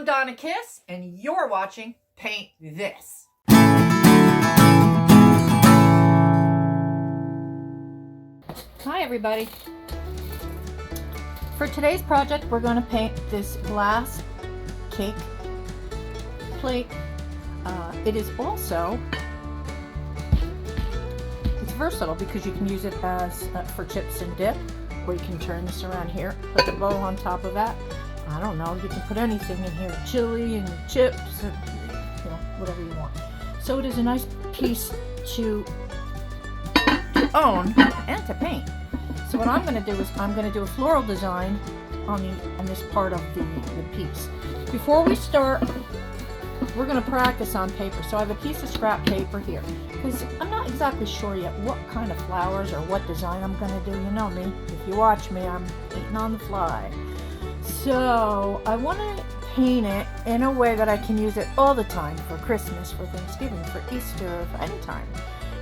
I'm Donna Kisz, and you're watching Paint This. Hi everybody. For today's project, we're going to paint this glass cake plate. It is also, it's versatile because you can use it as for chips and dip, or you can turn this around here, put the bow on top of that. I don't know, you can put anything in here, chili and chips, and, you know, whatever you want. So it is a nice piece to own and to paint. So what I'm going to do is I'm going to do a floral design on this part of the piece. Before we start, we're going to practice on paper. So I have a piece of scrap paper here because I'm not exactly sure yet what kind of flowers or what design I'm going to do. You know me. If you watch me, I'm painting on the fly. So I want to paint it in a way that I can use it all the time for Christmas, for Thanksgiving, for Easter, for any time.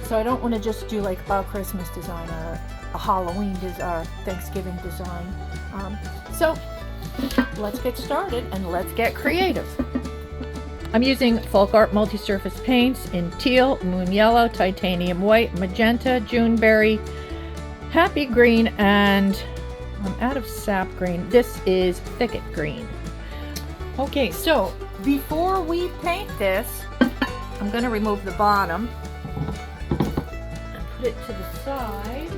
So I don't want to just do like a Christmas design or a Halloween design or Thanksgiving design. So let's get started and let's get creative. I'm using FolkArt Multi-surface paints in teal, moon yellow, titanium white, magenta, juneberry, happy green, and I'm out of sap green. This is Thicket Green. Okay, so before we paint this, I'm going to remove the bottom and put it to the side.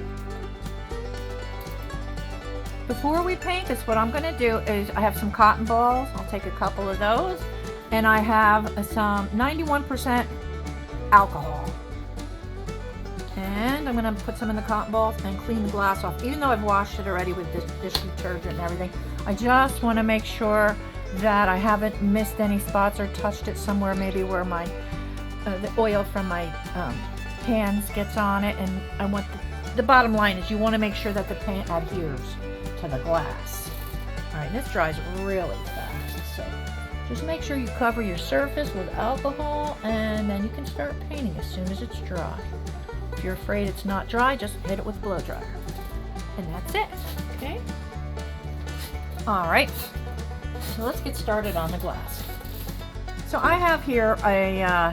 Before we paint this, what I'm going to do is I have some cotton balls. I'll take a couple of those. And I have some 91% alcohol. And I'm going to put some in the cotton balls and clean the glass off. Even though I've washed it already with dish detergent and everything, I just want to make sure that I haven't missed any spots or touched it somewhere, maybe where my the oil from my pans gets on it. And I want the bottom line is you want to make sure that the paint adheres to the glass. All right, this dries really fast, so just make sure you cover your surface with alcohol, and then you can start painting as soon as it's dry. If you're afraid it's not dry, just hit it with a blow dryer. And that's it, okay? All right, so let's get started on the glass. So I have here a,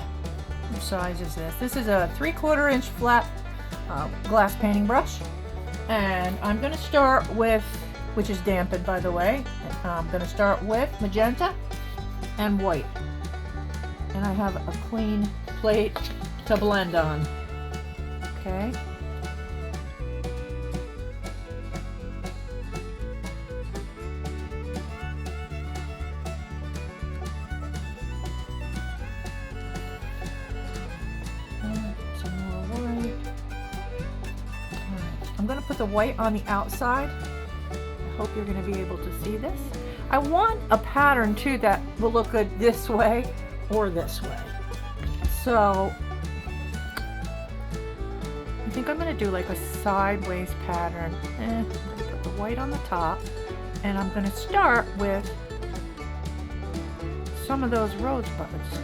what size is this? This is a 3/4 inch flat glass painting brush. And I'm gonna start with, which is dampened by the way, I'm gonna start with magenta and white. And I have a clean plate to blend on. Okay. Some more white. Alright. I'm going to put the white on the outside. I hope you're going to be able to see this. I want a pattern too that will look good this way or this way. So I think I'm going to do like a sideways pattern. I'm going to put the white on the top, and I'm going to start with some of those rosebuds.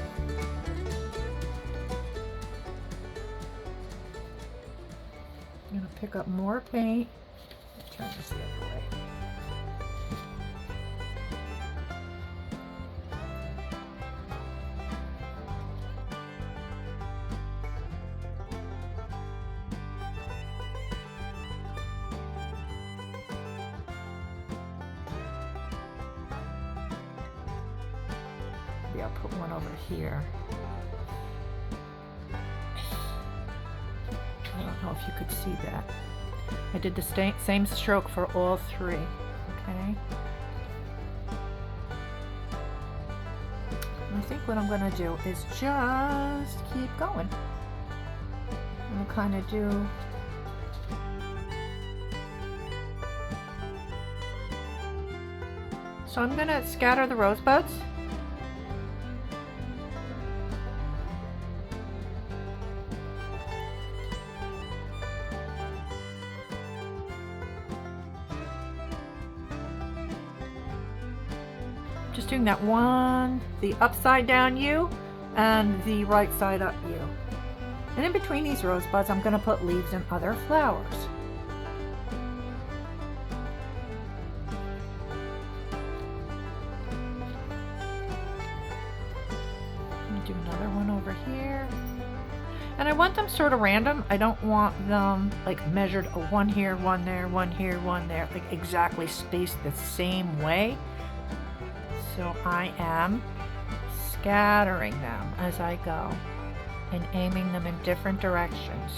I'm going to pick up more paint. Turn this the other way. I'll put one over here. I don't know if you could see that. I did the same stroke for all three. Okay. I think what I'm going to do is just keep going. I'm going to kind of do so I'm going to scatter the rosebuds. Just doing that one, the upside down U and the right side up U. And in between these rosebuds, I'm going to put leaves and other flowers. And I want them sort of random. I don't want them like measured one here, one there, one here, one there, like exactly spaced the same way. So I am scattering them as I go and aiming them in different directions.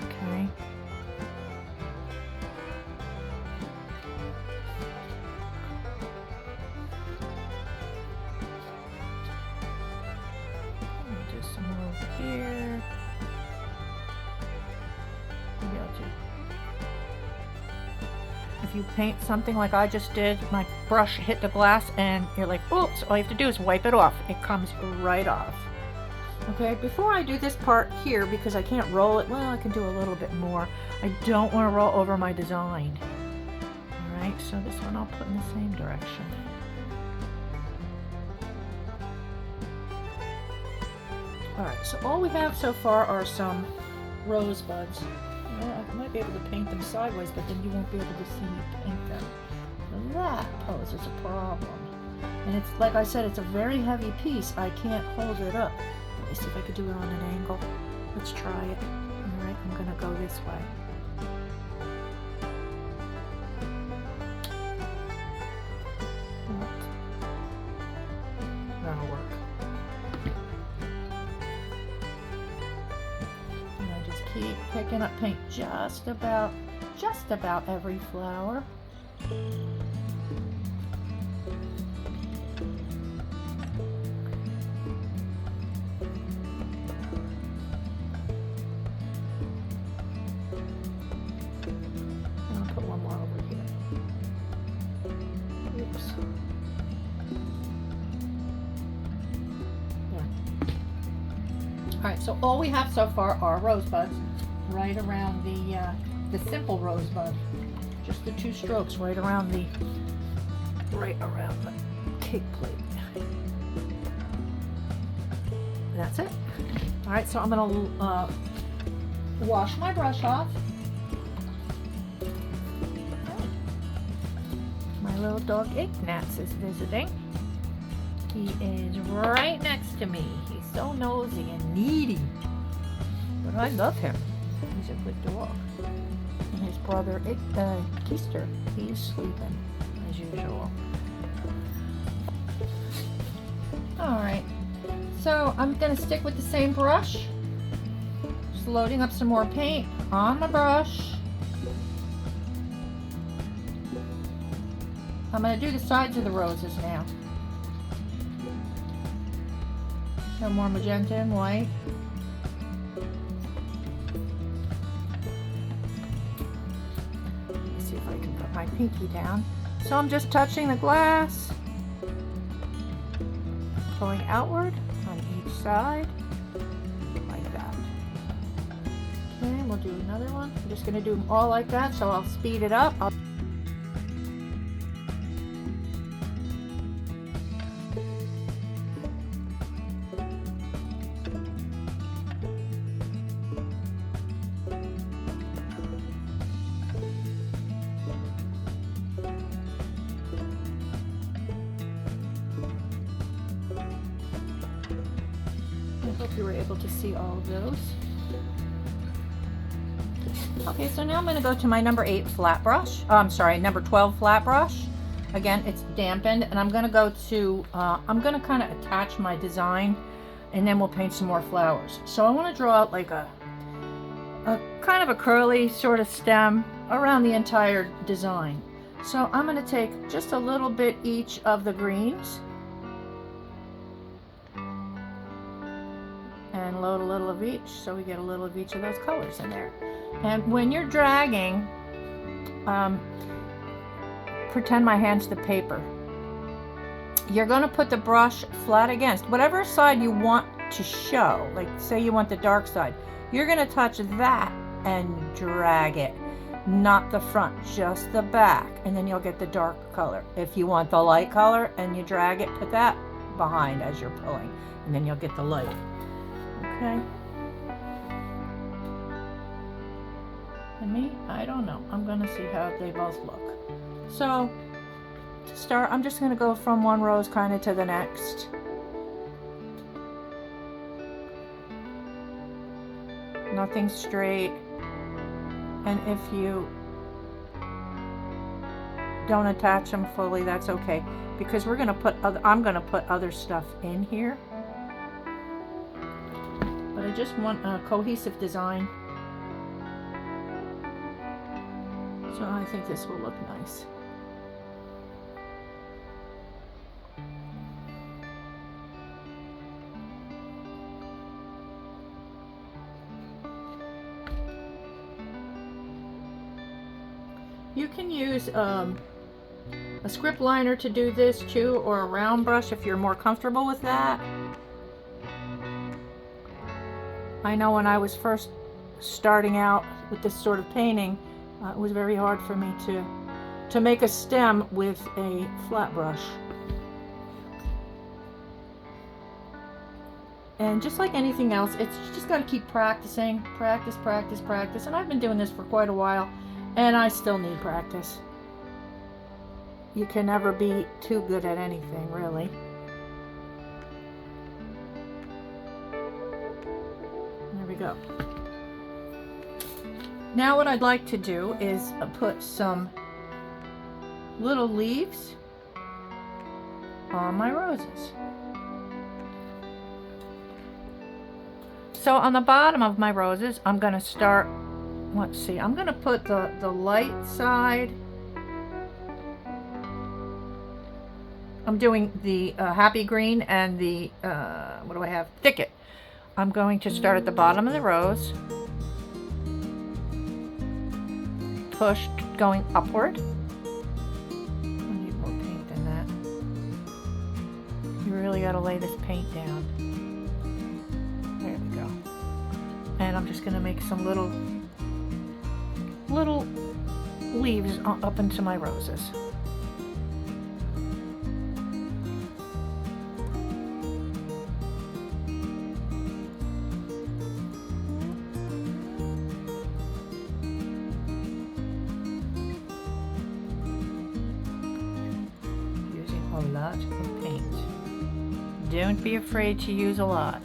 Okay. Do some more over here. Maybe I'll do. If you paint something like I just did, my brush hit the glass and you're like, oops, all you have to do is wipe it off. It comes right off. Okay, before I do this part here, because I can't roll it, well, I can do a little bit more. I don't want to roll over my design. All right, so this one I'll put in the same direction. All right, so all we have so far are some rosebuds. Well, I might be able to paint them sideways, but then you won't be able to see me paint them. So that poses a problem. And it's, like I said, it's a very heavy piece. I can't hold it up. Let me see if I could do it on an angle. Let's try it. All right, I'm gonna go this way. That'll work. And I just keep picking up paint just about every flower. Alright, so all we have so far are rosebuds right around the simple rosebud. Just the two strokes right around the cake plate. That's it. Alright, so I'm gonna wash my brush off. My little dog Ignatz is visiting. He is right next to me. He's so nosy and needy. But I love him. He's a good dog. And his brother, Kisz, he's sleeping as usual. Alright. So I'm going to stick with the same brush. Just loading up some more paint on the brush. I'm going to do the sides of the roses now. No more magenta and white. Let's see if I can put my pinky down. So I'm just touching the glass, going outward on each side, like that. Okay, we'll do another one. I'm just going to do them all like that, so I'll speed it up. I hope you were able to see all of those. Okay, so now I'm going to go to my number 8 flat brush. I'm sorry, number 12 flat brush. Again, it's dampened, and I'm going to go to, I'm going to kind of attach my design, and then we'll paint some more flowers. So I want to draw out like a kind of a curly sort of stem around the entire design. So I'm going to take just a little bit each of the greens and load a little of each, so we get a little of each of those colors in there. And when you're dragging, pretend my hand's the paper. You're going to put the brush flat against whatever side you want to show. Like say you want the dark side, you're going to touch that and drag it, not the front, just the back, and then you'll get the dark color. If you want the light color and you drag it, put that behind as you're pulling, and then you'll get the light. Okay. And me, I don't know. I'm going to see how they both look. So, to start, I'm just going to go from one rose kind of to the next. nothing straight. And if you don't attach them fully, that's okay, because we're going to put I'm going to put other stuff in here. But I just want a cohesive design. So I think this will look nice. You can use a script liner to do this too, or a round brush if you're more comfortable with that. I know when I was first starting out with this sort of painting, it was very hard for me to make a stem with a flat brush. And just like anything else, you just got to keep practicing, practice, practice, practice. And I've been doing this for quite a while, and I still need practice. You can never be too good at anything, really. There we go. Now what I'd like to do is put some little leaves on my roses. So on the bottom of my roses, I'm going to start, let's see, I'm going to put the light side. I'm doing the Happy Green and the, what do I have? Thicket. I'm going to start at the bottom of the rose. Push going upward. I need more paint than that. You really got to lay this paint down. There we go. And I'm just going to make some little leaves up into my roses. Using a lot of paint. Don't be afraid to use a lot.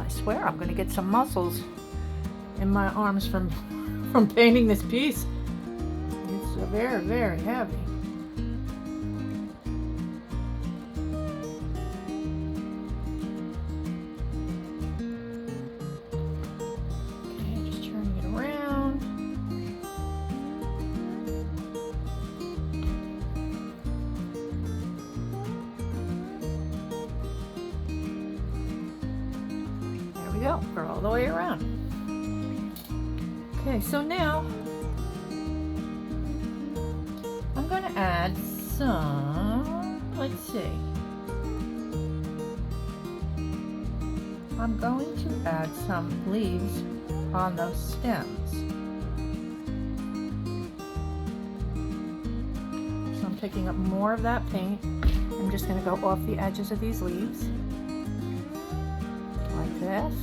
I swear I'm going to get some muscles in my arms from painting this piece. It's very, very heavy. Okay, just turning it around. Go. We're all the way around. Okay, so now I'm going to add some, let's see, I'm going to add some leaves on those stems. So I'm picking up more of that paint. I'm just going to go off the edges of these leaves like this.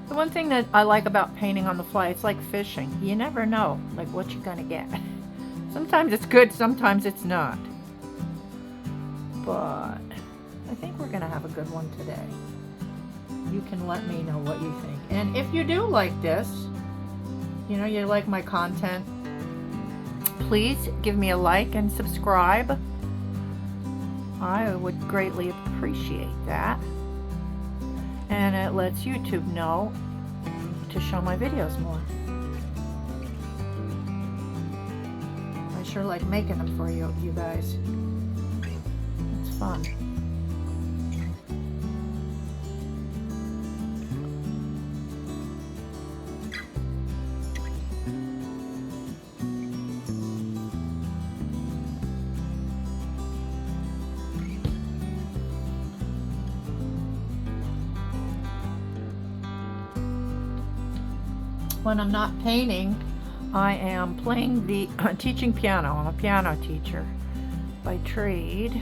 The one thing that I like about painting on the fly, it's like fishing. You never know like what you're gonna get. Sometimes it's good, sometimes it's not. But I think we're gonna have a good one today. You can let me know what you think. And if you do like this, you know, you like my content, please give me a like and subscribe. I would greatly appreciate that. And it lets YouTube know to show my videos more. I sure like making them for you guys. It's fun. when I'm not painting, I am playing the teaching piano. I'm a piano teacher by trade.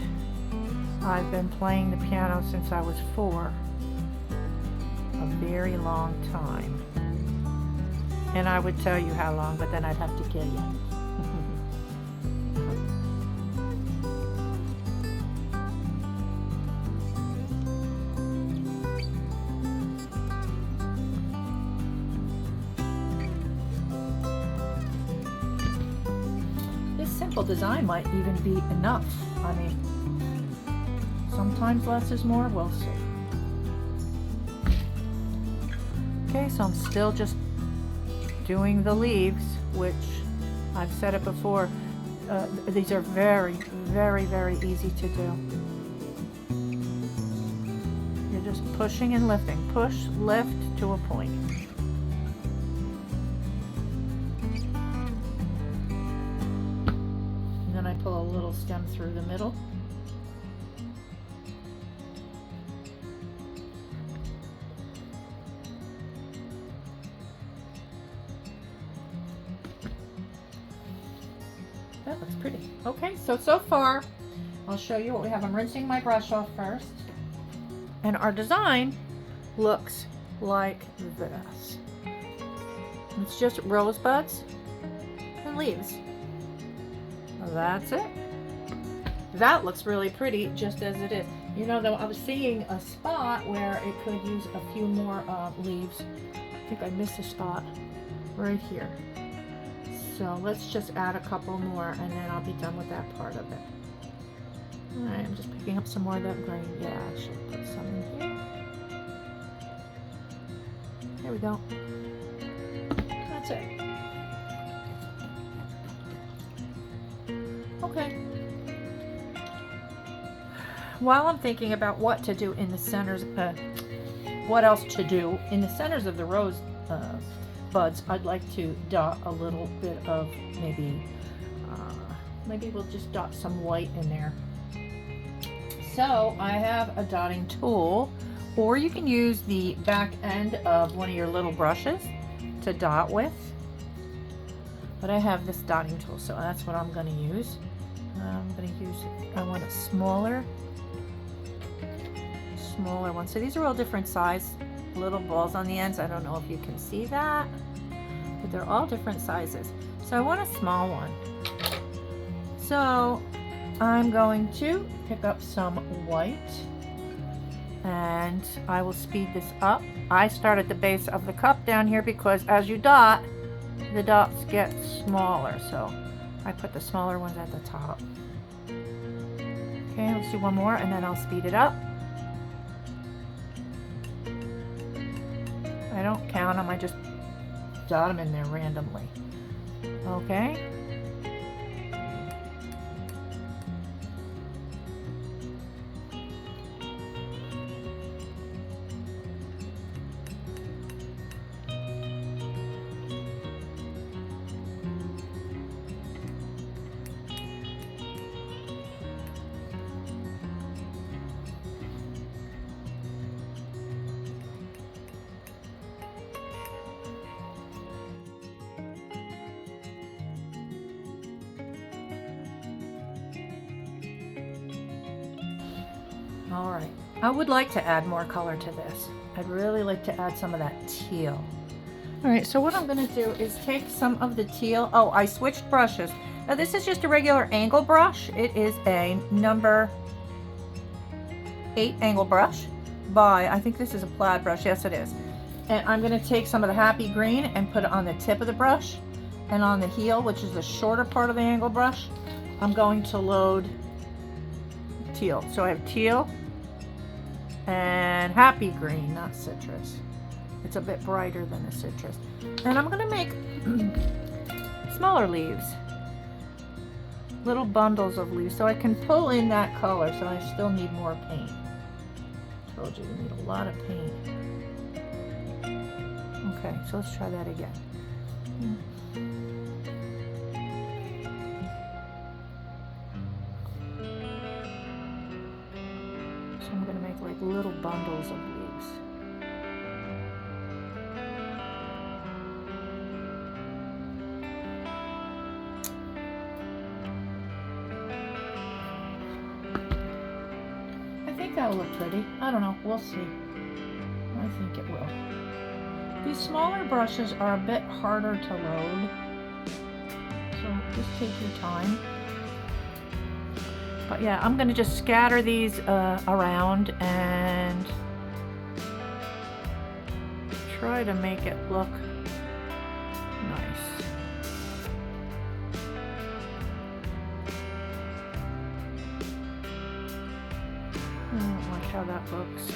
I've been playing the piano since I was 4. A very long time. And I would tell you how long, but then I'd have to kill you. This simple design might even be enough. I mean, sometimes less is more, we'll see. Okay, so I'm still just doing the leaves, which I've said it before, these are very, very, very easy to do. You're just pushing and lifting. Push, lift to a point. And then I pull a little stem through the middle. That looks pretty. Okay, so far, I'll show you what we have. I'm rinsing my brush off first. And our design looks like this. It's just rosebuds and leaves. That's it. That looks really pretty just as it is. You know, though, I was seeing a spot where it could use a few more leaves. I think I missed a spot right here. So let's just add a couple more and then I'll be done with that part of it. Alright, I'm just picking up some more of that green. Yeah, I should put some in here. There we go. That's it. Okay. While I'm thinking about what to do in the centers, what else to do in the centers of the rose buds, I'd like to dot a little bit of maybe we'll just dot some white in there. So I have a dotting tool, or you can use the back end of one of your little brushes to dot with. But I have this dotting tool, so that's what I'm going to use. I want a smaller one. So these are all different size, little balls on the ends. I don't know if you can see that, but they're all different sizes. So I want a small one. So I'm going to pick up some white and I will speed this up. I start at the base of the cup down here because as you dot, the dots get smaller. So I put the smaller ones at the top. Okay, let's do one more and then I'll speed it up. I don't count them, I just dot them in there randomly. Okay. All right, I would like to add more color to this. I'd really like to add some of that teal. All right, so what I'm gonna do is take some of the teal. Oh, I switched brushes. Now this is just a regular angle brush. It is a number 8 angle brush by, I think this is a plaid brush, yes it is. And I'm gonna take some of the happy green and put it on the tip of the brush, and on the heel, which is the shorter part of the angle brush, I'm going to load teal. So I have teal and happy green, not citrus. It's a bit brighter than the citrus. And I'm gonna make smaller leaves, little bundles of leaves, so I can pull in that color. So I still need more paint. Told you we need a lot of paint. Okay, so let's try that again. I'm going to make like little bundles of leaves. that'll look pretty. I don't know, we'll see. I think it will. These smaller brushes are a bit harder to load, so just take your time. But yeah, I'm gonna just scatter these around and try to make it look nice. I don't like how that looks.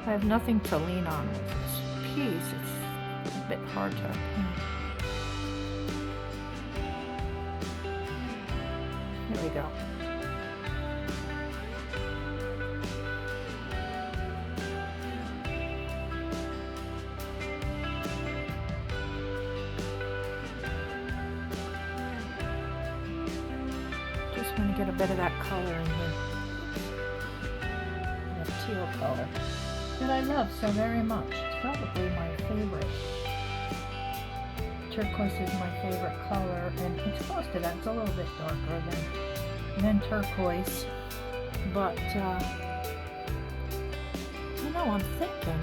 I have nothing to lean on with this piece. It's a bit hard to paint. Here we go. Just want to get a bit of that color in here. That teal color that I love so very much. It's probably my favorite. Turquoise is my favorite color, and it's close to that. It's a little bit darker than turquoise, but you know, I'm thinking,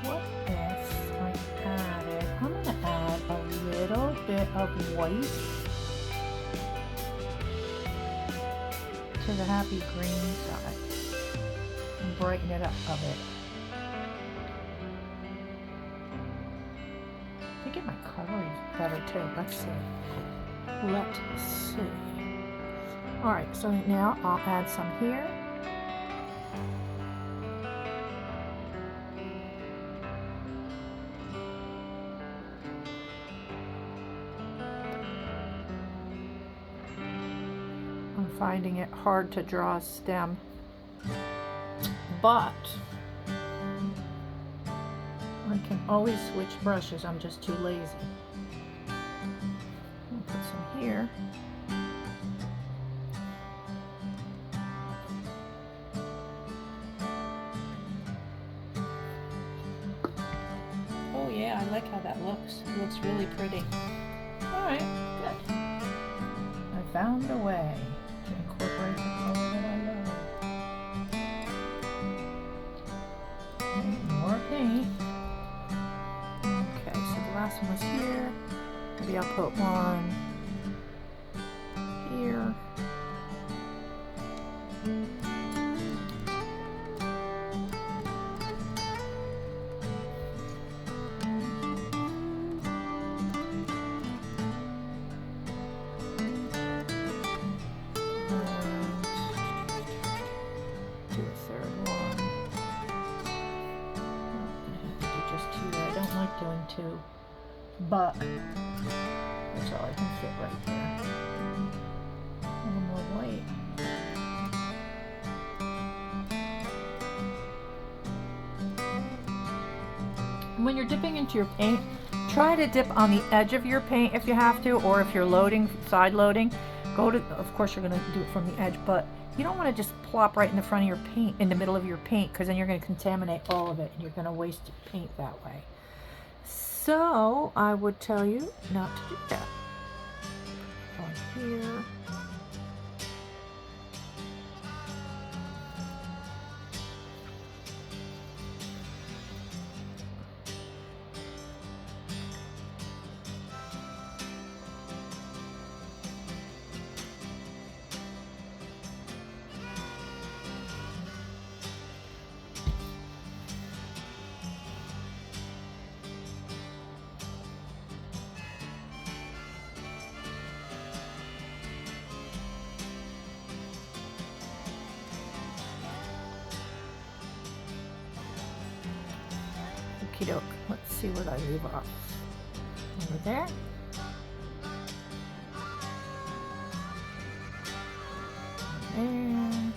what if I added? I'm gonna add a little bit of white to the happy green side and brighten it up a bit. I think my coloring better too. Let's see. Let's see. Alright, so now I'll add some here. I'm finding it hard to draw a stem, but I can always switch brushes. I'm just too lazy. I'll put some here. Oh yeah, I like how that looks. It looks really pretty. Alright, good. I found a way to incorporate the color that I love. More paint. Okay, so the last one was here. Maybe I'll put one here. Doing two, but that's all I can fit right there. A little more white. When you're dipping into your paint, try to dip on the edge of your paint if you have to, or if you're loading, side loading, go to, of course you're going to do it from the edge, but you don't want to just plop right in the front of your paint, in the middle of your paint, because then you're going to contaminate all of it and you're going to waste paint that way. So I would tell you not to do that. On here. Okie doke. Let's see what I leave off. Over there. There.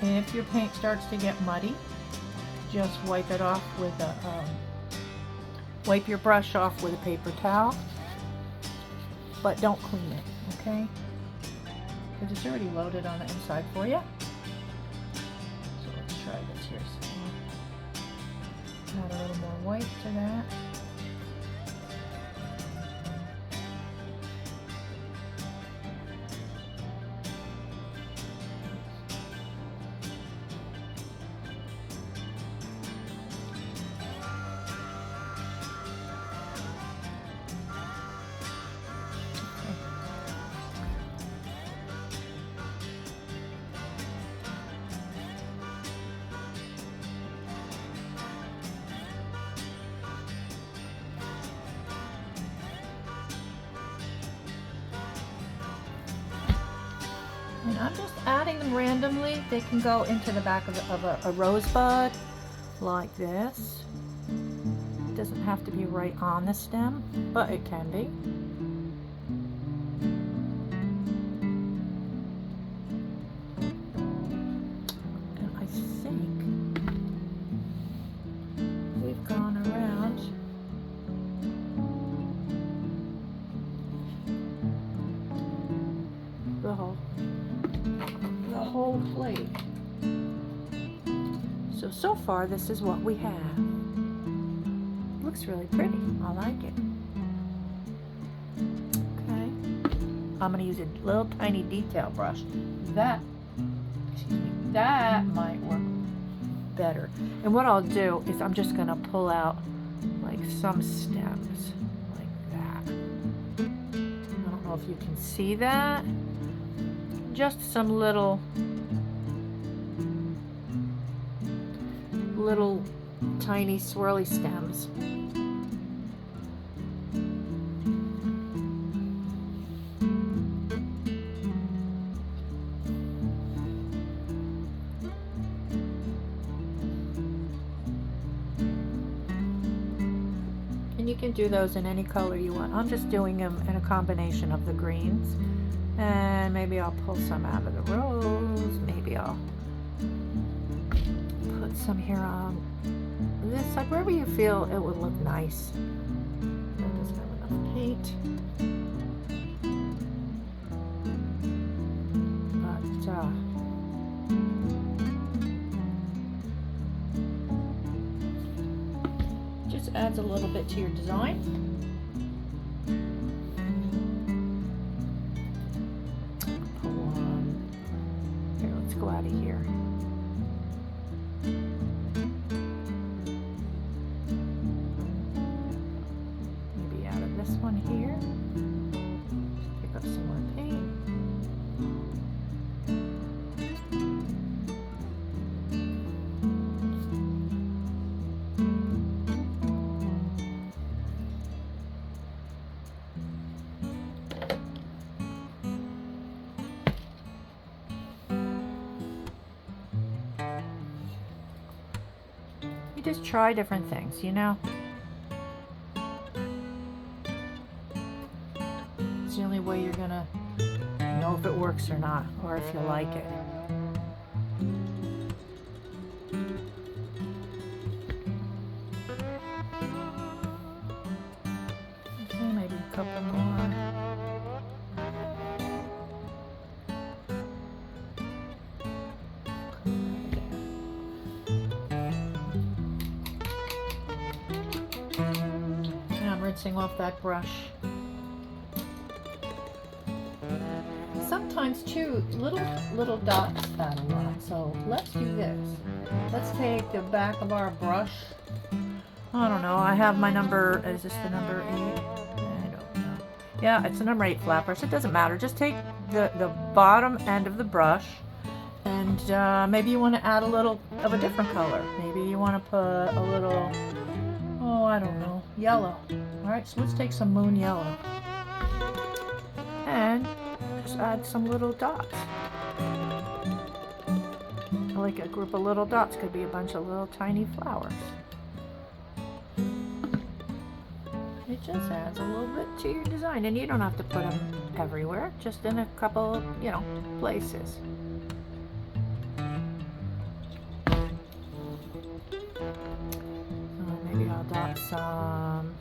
And if your paint starts to get muddy, just wipe it off with a, wipe your brush off with a paper towel, but don't clean it, okay? Because it's already loaded on the inside for you. So let's try this here. So add a little more white to that. And I'm just adding them randomly. They can go into the back of a rosebud like this. It doesn't have to be right on the stem, but it can be. And I think we've gone around the whole plate. So far this is what we have. Looks really pretty. I like it. Okay. I'm gonna use a little tiny detail brush. That might work better. And what I'll do is I'm just gonna pull out like some stems like that. I don't know if you can see that. Just some little tiny swirly stems. And you can do those in any color you want. I'm just doing them in a combination of the greens. And maybe I'll pull some out of the rose. Maybe I'll put some here on this side, wherever you feel it would look nice. That doesn't have enough paint. But just adds a little bit to your design. Go out of here. Maybe out of this one here. Pick up some more paint. Just try different things, you know. It's the only way you're gonna know if it works or not, or if you like it. Okay, maybe a couple more. Rinsing off that brush. Sometimes too, little dots add a lot. So let's do this. Let's take the back of our brush. I don't know. I have my number. Is this the number 8? I don't know. Yeah, it's the number 8 flapper. So it doesn't matter. Just take the bottom end of the brush, and maybe you want to add a little of a different color. Maybe you want to put a little. Oh, I don't know. Yellow. Alright, so let's take some moon yellow. And just add some little dots. Like a group of little dots. Could be a bunch of little tiny flowers. It just adds a little bit to your design. And you don't have to put them everywhere. Just in a couple, you know, places. add some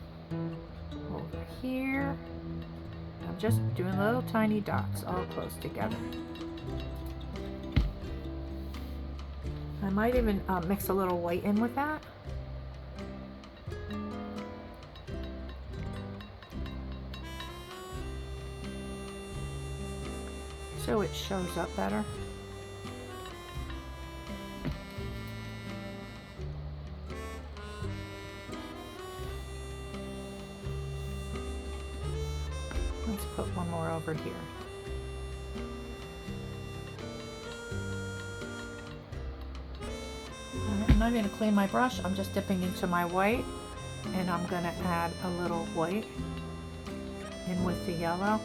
over here. I'm just doing little tiny dots all close together. I might even mix a little white in with that. So it shows up better. Let's put one more over here. I'm not going to clean my brush. I'm just dipping into my white, and I'm going to add a little white in with the yellow.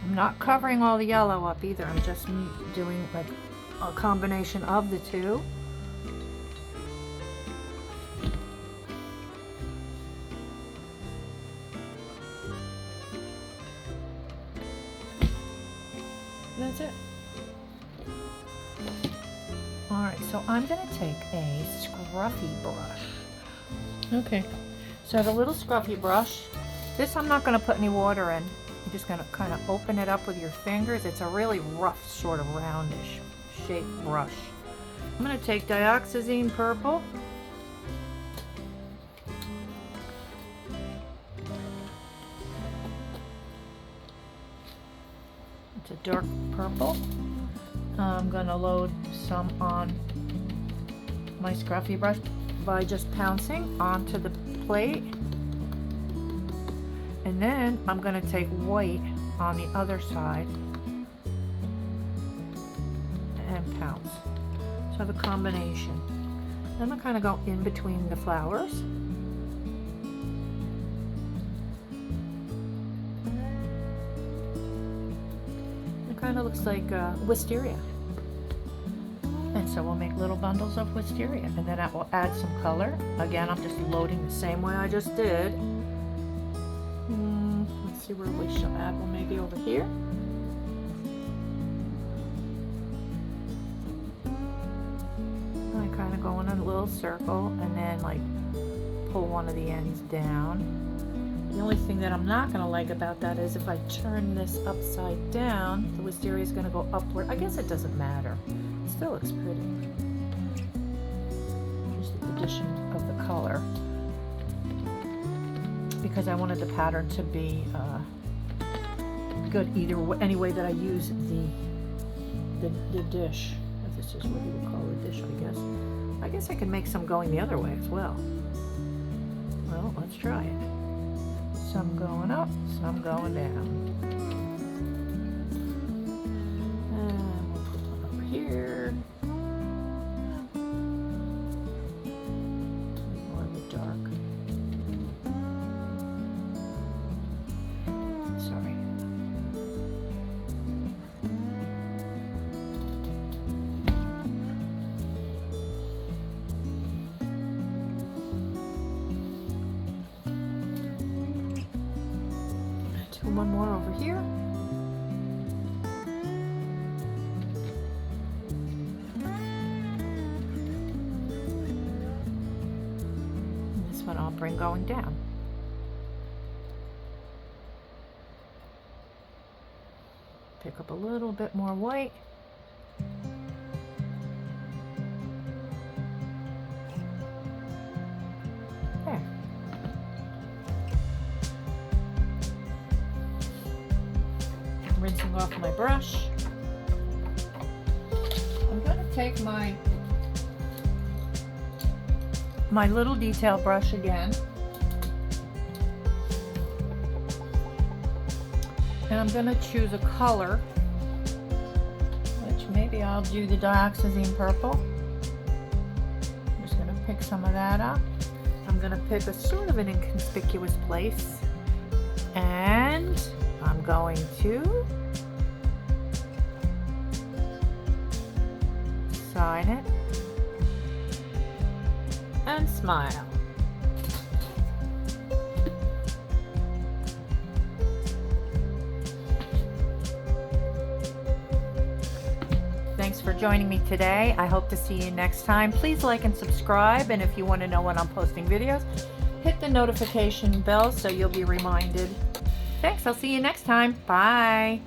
Not covering all the yellow up either. I'm just doing like a combination of the two. That's it. All right, so I'm gonna take a Scruffy brush. Okay, so I have a little Scruffy brush. This I'm not gonna put any water in. You're just going to kind of open it up with your fingers. It's a really rough, sort of roundish shaped brush. I'm going to take Dioxizine Purple. It's a dark purple. I'm going to load some on my Scruffy brush by just pouncing onto the plate. And then I'm going to take white on the other side and pounce. So I have a combination. Then I kind of go in between the flowers. It kind of looks like Wisteria. And so we'll make little bundles of Wisteria. And then I will add some color. Again, I'm just loading the same way I just did. See where we shall add one, maybe over here. I kind of go in a little circle and then like pull one of the ends down. The only thing that I'm not going to like about that is if I turn this upside down, the wisteria is going to go upward. I guess it doesn't matter. It still looks pretty. Just the addition of the color. Because I wanted the pattern to be good either way, any way that I use the dish. If this is what you would call a dish, I guess. I guess I can make some going the other way as well. Well, let's try it. Some going up, some going down. And we'll put one over here. More of the dark. One more over here. And this one I'll bring going down. Pick up a little bit more white. There. Rinsing off my brush. I'm going to take my little detail brush again, and I'm going to choose a color, which maybe I'll do the Dioxizine Purple. I'm just going to pick some of that up. I'm going to pick a sort of an inconspicuous place, and I'm going to sign it. And smile. Thanks for joining me today. I hope to see you next time. Please like and subscribe, and if you want to know when I'm posting videos, hit the notification bell so you'll be reminded. Thanks, I'll see you next time. Bye.